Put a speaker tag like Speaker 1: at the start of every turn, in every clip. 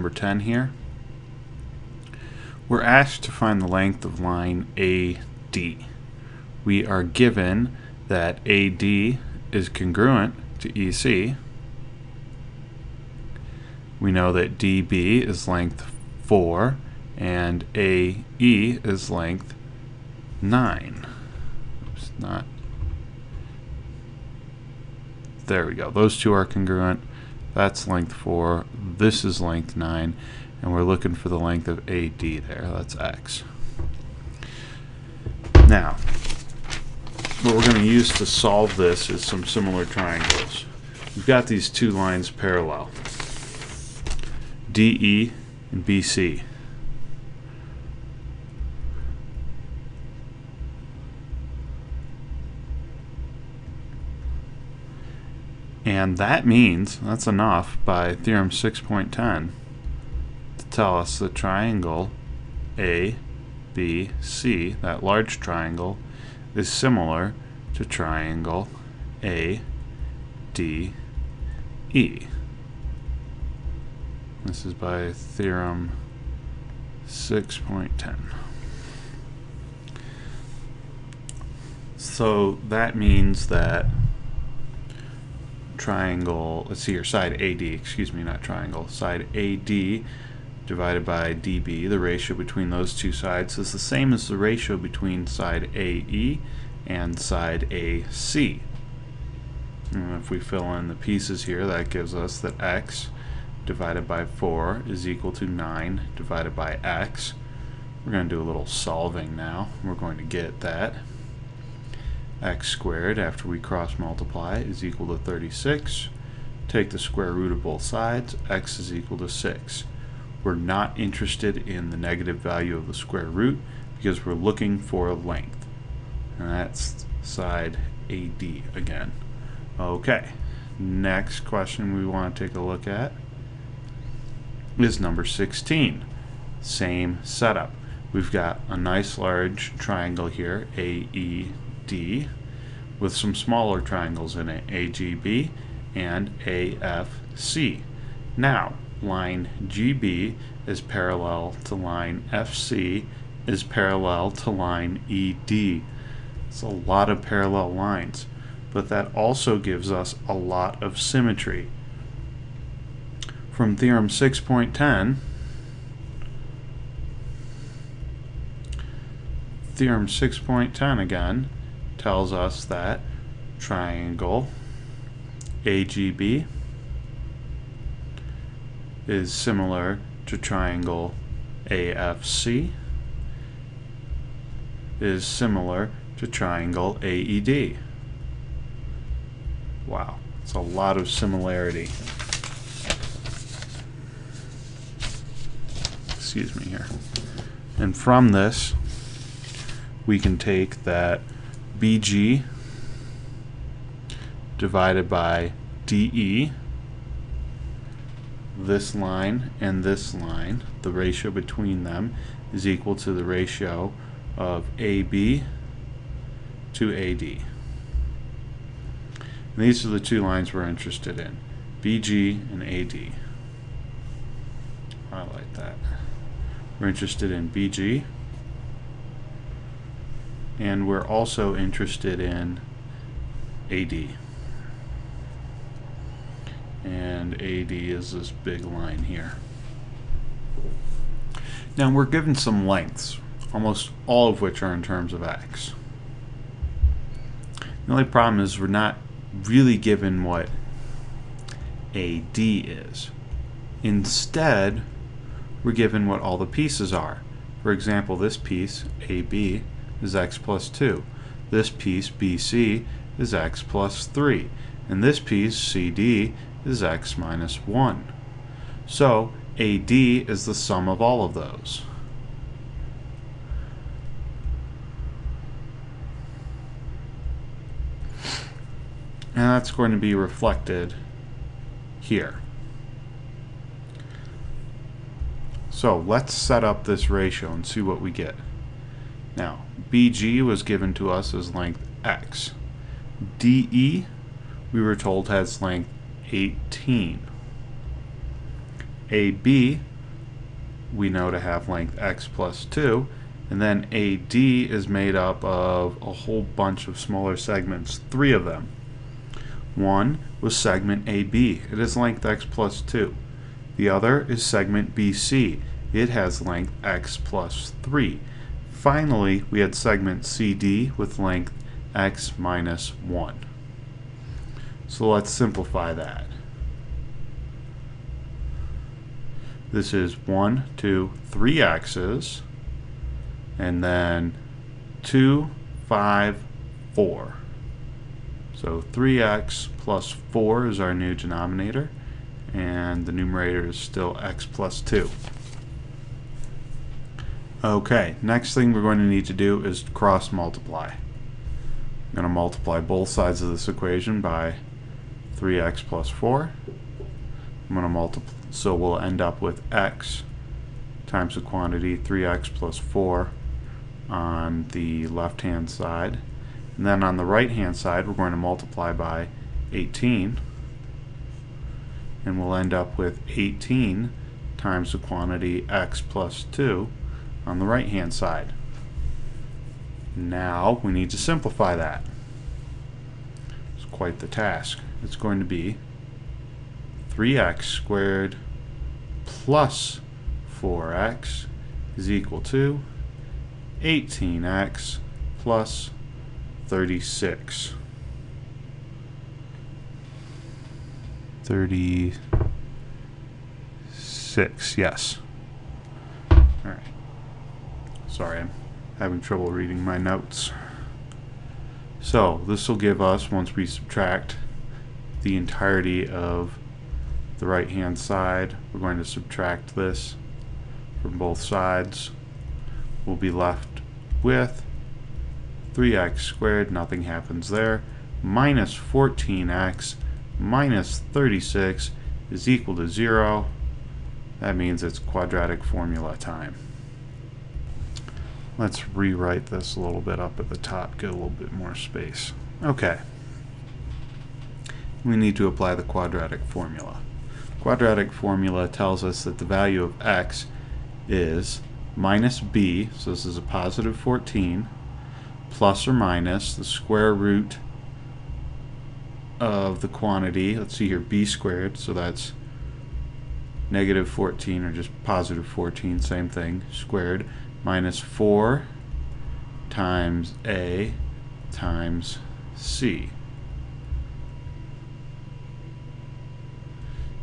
Speaker 1: number 10 here. We're asked to find the length of line AD. We are given that AD is congruent to EC. We know that DB is length 4 and AE is length 9. Oops, not. There we go. Those two are congruent. That's length 4. This is length 9. And we're looking for the length of AD there. That's X. Now, what we're going to use to solve this is some similar triangles. We've got these two lines parallel, DE and BC. And that means, that's enough by theorem 6.10 to tell us the triangle ABC, that large triangle, is similar to triangle ADE. This is by theorem 6.10. So that means that triangle, let's see here, side AD, excuse me, not triangle, side AD divided by DB, the ratio between those two sides is the same as the ratio between side AE and side AC. And if we fill in the pieces here, that gives us that X divided by 4 is equal to 9 divided by X. We're going to do a little solving now. We're going to get that X squared, after we cross multiply, is equal to 36. Take the square root of both sides. X is equal to 6. We're not interested in the negative value of the square root because we're looking for length. And that's side AD again. Okay, next question we want to take a look at is number 16. Same setup. We've got a nice large triangle here, AED, with some smaller triangles in it, AGB and AFC. Now, line GB is parallel to line FC is parallel to line ED. It's a lot of parallel lines, but that also gives us a lot of symmetry. From theorem 6.10, theorem 6.10 again tells us that triangle AGB is similar to triangle AFC is similar to triangle AED. Wow, it's a lot of similarity. Excuse me here. And from this, we can take that BG divided by DE, this line and this line, the ratio between them is equal to the ratio of AB to AD. And these are the two lines we're interested in, BG and AD. Highlight that. We're interested in BG, and we're also interested in AD. And AD is this big line here. Now we're given some lengths, almost all of which are in terms of X. The only problem is we're not really given what AD is. Instead, we're given what all the pieces are. For example, this piece, AB, is X plus 2. This piece, BC, is X plus 3. And this piece, CD, is X minus 1. So, AD is the sum of all of those. And that's going to be reflected here. So let's set up this ratio and see what we get. Now, BG was given to us as length X. DE, we were told, has length 18. AB we know to have length x plus 2. And then AD is made up of a whole bunch of smaller segments, 3 of them. One was segment AB. It has length x plus 2. The other is segment BC. It has length x plus 3. Finally, we had segment CD with length x minus 1. So let's simplify that. This is 1, 2, 3 x's, and then 2, 5, 4. So 3x plus 4 is our new denominator, and the numerator is still x plus 2. Okay, next thing we're going to need to do is cross multiply. I'm going to multiply both sides of this equation by 3x plus 4. I'm going to multiply, so we'll end up with x times the quantity 3x plus 4 on the left hand side. And then on the right hand side we're going to multiply by 18, and we'll end up with 18 times the quantity x plus 2 on the right hand side. Now we need to simplify that. It's quite the task. It's going to be 3x squared plus 4x is equal to 18x plus 36. 36, yes. Alright. Sorry, I'm having trouble reading my notes. So, this will give us, once we subtract the entirety of the right hand side, we're going to subtract this from both sides. We'll be left with 3x squared, nothing happens there, minus 14x minus 36 is equal to 0. That means it's quadratic formula time. Let's rewrite this a little bit up at the top, get a little bit more space. Okay. We need to apply the quadratic formula. Quadratic formula tells us that the value of x is minus b, so this is a positive 14, plus or minus the square root of the quantity, let's see here, b squared, so that's negative 14 or just positive 14, same thing, squared, minus 4 times a times c.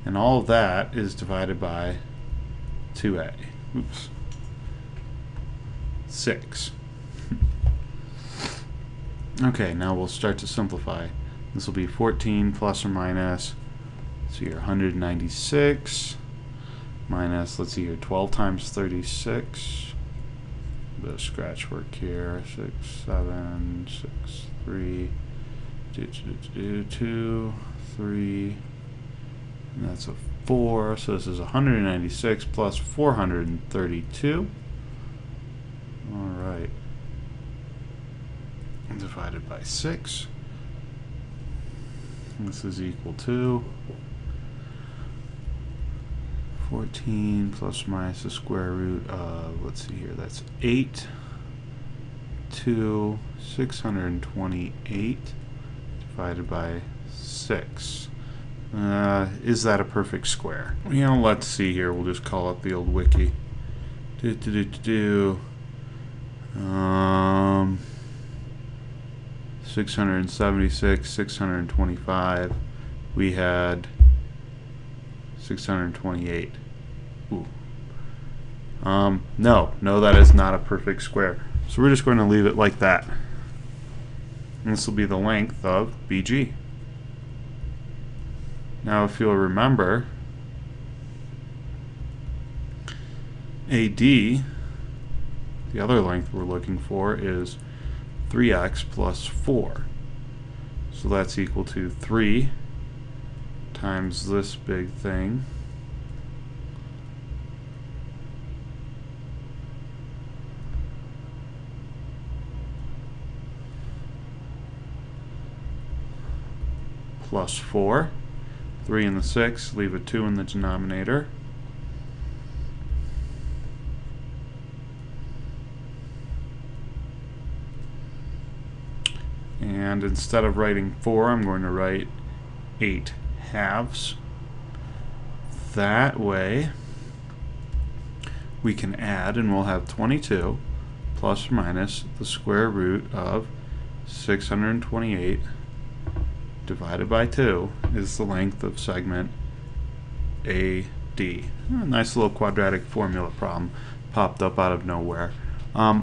Speaker 1: And all of that is divided by 2a. Oops. 6. Okay, now we'll start to simplify. This will be 14 plus or minus, let's see here, 196 minus, let's see here, 12 times 36. A bit of scratch work here. 6, 7, 6, 3, 2, 3, and that's a 4. So this is 196 plus 432. Alright. Divided by 6. This is equal to 14 plus or minus the square root of, let's see here, that's 8 to 628 divided by 6. Is that a perfect square? You know, let's see here. We'll just call up the old wiki. 676, 625. We had 628. Ooh. No, that is not a perfect square. So we're just going to leave it like that. And this will be the length of BG. Now, if you'll remember, AD, the other length we're looking for, is 3x plus 4. So that's equal to 3 times this big thing plus 4. 3 and the 6, leave a 2 in the denominator. And instead of writing 4, I'm going to write 8 halves. That way we can add, and we'll have 22 plus or minus the square root of 628 divided by 2 is the length of segment AD. A nice little quadratic formula problem popped up out of nowhere.